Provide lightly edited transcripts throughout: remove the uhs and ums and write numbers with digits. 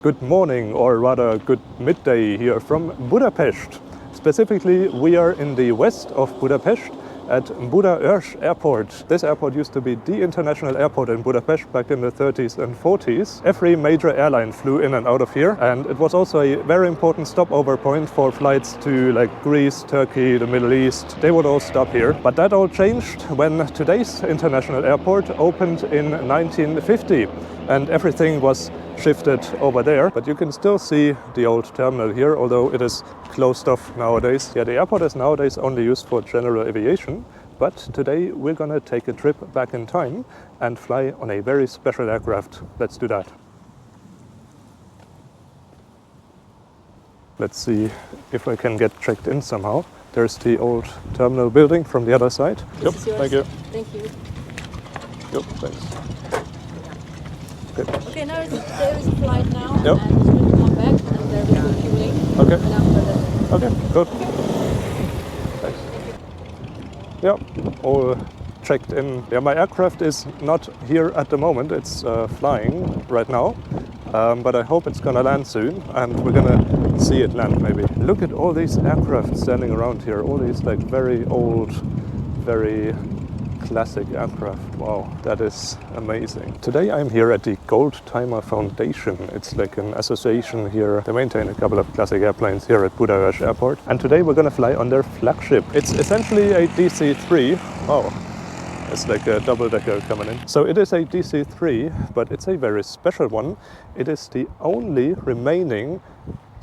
Good morning, or rather good midday here from Budapest. Specifically, we are in the west of Budapest at Budaörs Airport. This airport used to be the international airport in Budapest back in the 30s and 40s. Every major airline flew in and out of here, and it was also a very important stopover point for flights to like Greece, Turkey, the Middle East. They would all stop here. But that all changed when today's international airport opened in 1950, and everything was shifted over there. But you can still see the old terminal here, although it is closed off nowadays. Yeah, the airport is nowadays only used for general aviation, but today we're gonna take a trip back in time and fly on a very special aircraft. Let's do that. Let's see if I can get checked in somehow. There's the old terminal building from the other side. Yep, thank you. Thank you. Yep, thanks. Okay, now there is a flight now, Yep. and it's going to come back, and there will be fueling. Okay. And after that. Okay, good. Thanks. Yeah, all checked in. Yeah, my aircraft is not here at the moment. It's flying right now, but I hope it's gonna land soon, and we're gonna see it land maybe. Look at all these aircraft standing around here. All these like very old, very classic aircraft. Wow, that is amazing. Today I'm here at the Goldtimer Foundation. It's like an association here. They maintain a couple of classic airplanes here at Budaörs Airport. And today we're gonna fly on their flagship. It's essentially a DC-3. Oh, it's like a double-decker coming in. So it is a DC-3, but it's a very special one. It is the only remaining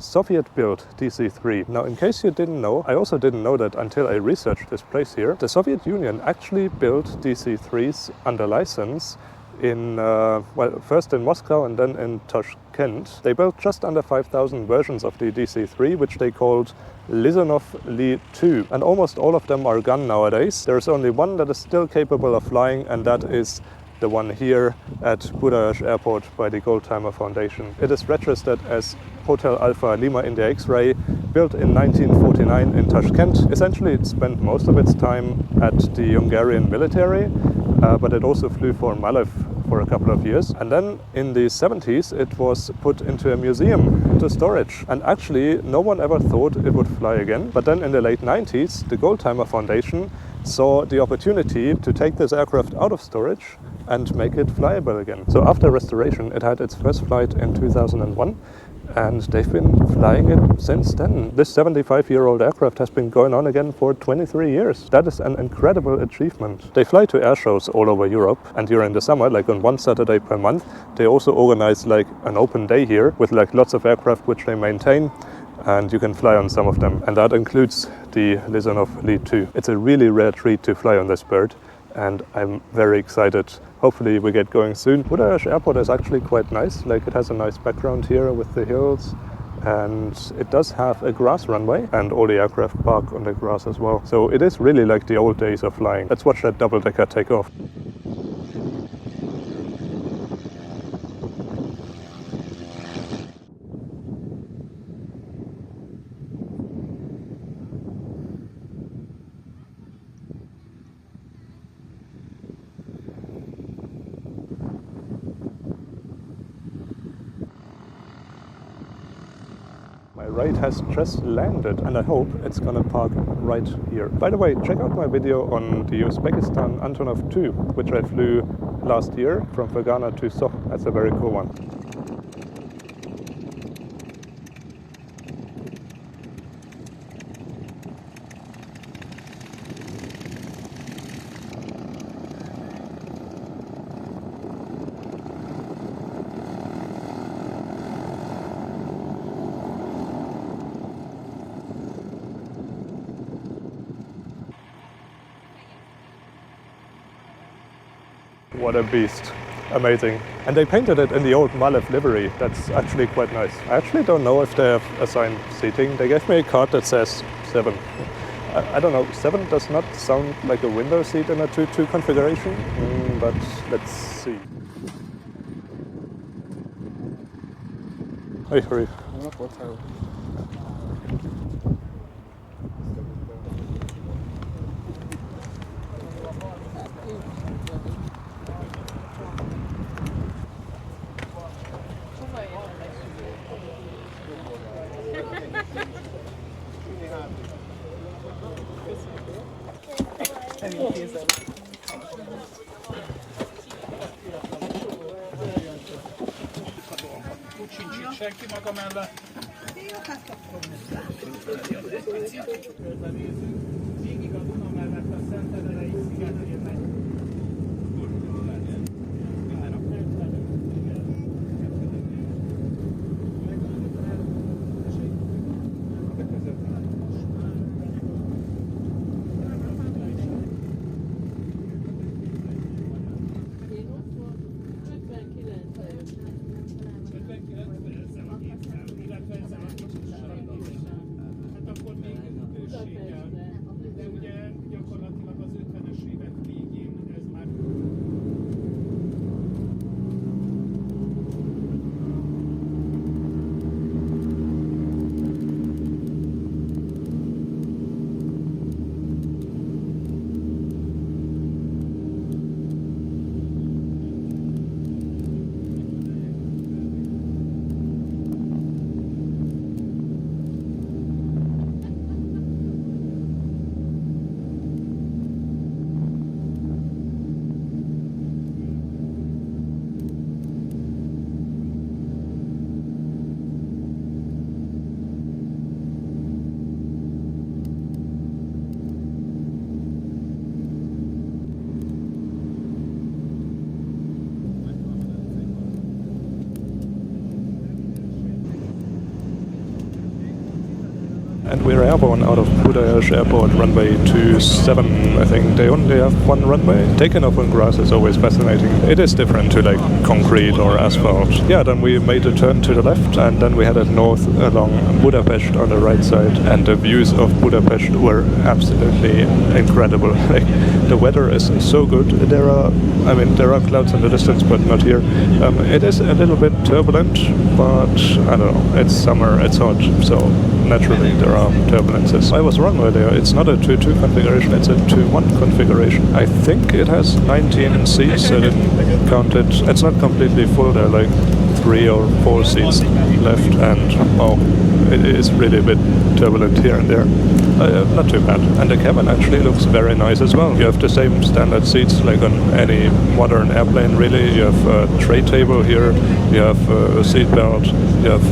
Soviet-built DC-3. Now, in case you didn't know, I also didn't know that until I researched this place here. The Soviet Union actually built DC-3s under license in, well, first in Moscow and then in Tashkent. They built just under 5,000 versions of the DC-3, which they called Lisunov Li-2. And almost all of them are gone nowadays. There's only one that is still capable of flying, and that is the one here at Budaörs Airport by the Goldtimer Foundation. It is registered as Hotel Alpha Lima India X-Ray, built in 1949 in Tashkent. Essentially, it spent most of its time at the Hungarian military, but it also flew for Malev for a couple of years. And then in the 70s, it was put into a museum, into storage. And actually, no one ever thought it would fly again. But then in the late 90s, the Goldtimer Foundation saw the opportunity to take this aircraft out of storage and make it flyable again. So after restoration, it had its first flight in 2001, and they've been flying it since then. This 75-year-old aircraft has been going on again for 23 years. That is an incredible achievement. They fly to air shows all over Europe, and during the summer, like on one Saturday per month, they also organize like an open day here with like lots of aircraft which they maintain, and you can fly on some of them. And that includes the Lisunov Li-2. It's a really rare treat to fly on this bird, and I'm very excited. Hopefully we get going soon. Budaörs Airport is actually quite nice. Like, it has a nice background here with the hills, and it does have a grass runway, and all the aircraft park on the grass as well. So it is really like the old days of flying. Let's watch that double-decker take off. My ride has just landed, and I hope it's gonna park right here. By the way, check out my video on the Uzbekistan Antonov 2, which I flew last year from Fergana to Soch. That's a very cool one. What a beast. Amazing. And they painted it in the old Malev livery. That's actually quite nice. I actually don't know if they have assigned seating. They gave me a card that says 7. I don't know, 7 does not sound like a window seat in a 2-2 configuration, but let's see. Hey, hurry. Senki maga mellett. Végig a Duna mellett a Szentedelei szigetén megy. And we're airborne out of Budaörs Airport, runway 27, I think. They only have one runway. Takeoff on grass is always fascinating. It is different to like concrete or asphalt. Yeah, then we made a turn to the left and then we headed north along Budapest on the right side. And the views of Budapest were absolutely incredible. Like, the weather is so good. There are clouds in the distance, but not here. It is a little bit turbulent, but I don't know. It's summer, it's hot, so naturally there are turbulences. I was wrong earlier. It's not a 2-2 configuration, it's a 2-1 configuration. I think it has 19 seats. I didn't count it. It's not completely full. There are like 3 or 4 seats left, and wow, it is really a bit turbulent here and there. Not too bad. And the cabin actually looks very nice as well. You have the same standard seats like on any modern airplane, really. You have a tray table here, you have a seat belt, you have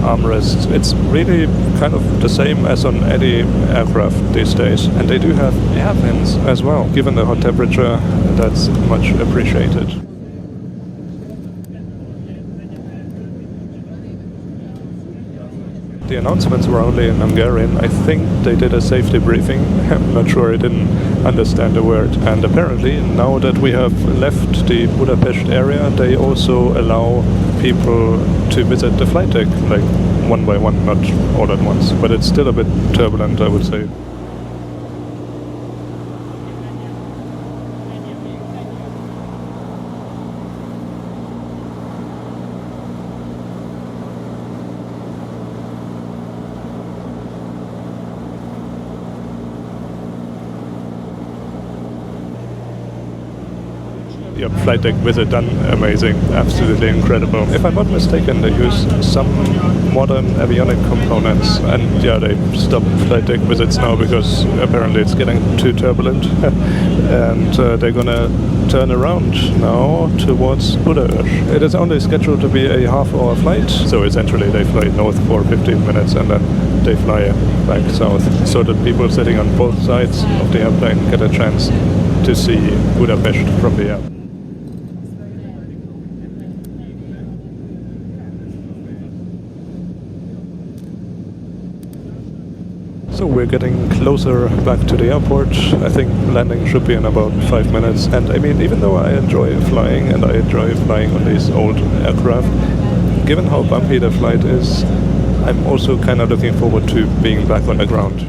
armrests. It's really kind of the same as on any aircraft these days. And they do have air vents as well. Given the hot temperature, that's much appreciated. The announcements were only in Hungarian. I think they did a safety briefing. I'm not sure, I didn't understand a word. And apparently, now that we have left the Budapest area, they also allow people to visit the flight deck, like one by one, not all at once. But it's still a bit turbulent, I would say. Yep, flight deck visit done, amazing, absolutely incredible. If I'm not mistaken, they use some modern avionic components, and yeah, they stop flight deck visits now because apparently it's getting too turbulent. And they're gonna turn around now towards Budaörs. It is only scheduled to be a half-hour flight, so essentially they fly north for 15 minutes and then they fly back south, so that people sitting on both sides of the airplane get a chance to see Budapest from the air. So we're getting closer back to the airport. I think landing should be in about 5 minutes. And I mean, even though I enjoy flying and I enjoy flying on these old aircraft, given how bumpy the flight is, I'm also kind of looking forward to being back on the ground.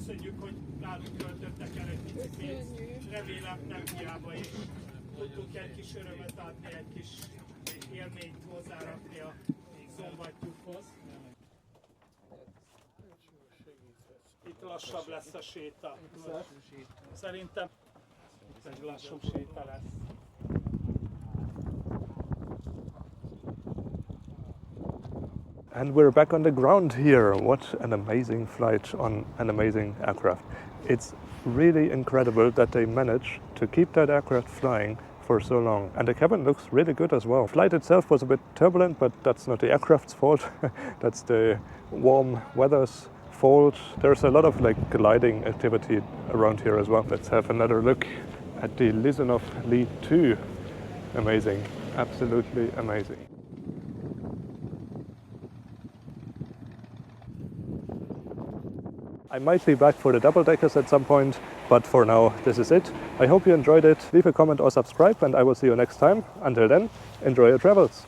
köszönjük, hogy nálunk töltöttek el egy picit pénzt. Remélem nem hiába is tudtunk egy kis örömet adni, egy kis élményt hozzárakni a szombatjukhoz. Itt lassabb lesz a séta. Szerintem egy lassabb séta lesz. And we're back on the ground here. What an amazing flight on an amazing aircraft. It's really incredible that they managed to keep that aircraft flying for so long. And the cabin looks really good as well. Flight itself was a bit turbulent, but that's not the aircraft's fault. That's the warm weather's fault. There's a lot of gliding activity around here as well. Let's have another look at the Lisunov Li-2. Amazing, absolutely amazing. I might be back for the double-deckers at some point, but for now this is it. I hope you enjoyed it. Leave a comment or subscribe and I will see you next time. Until then, enjoy your travels.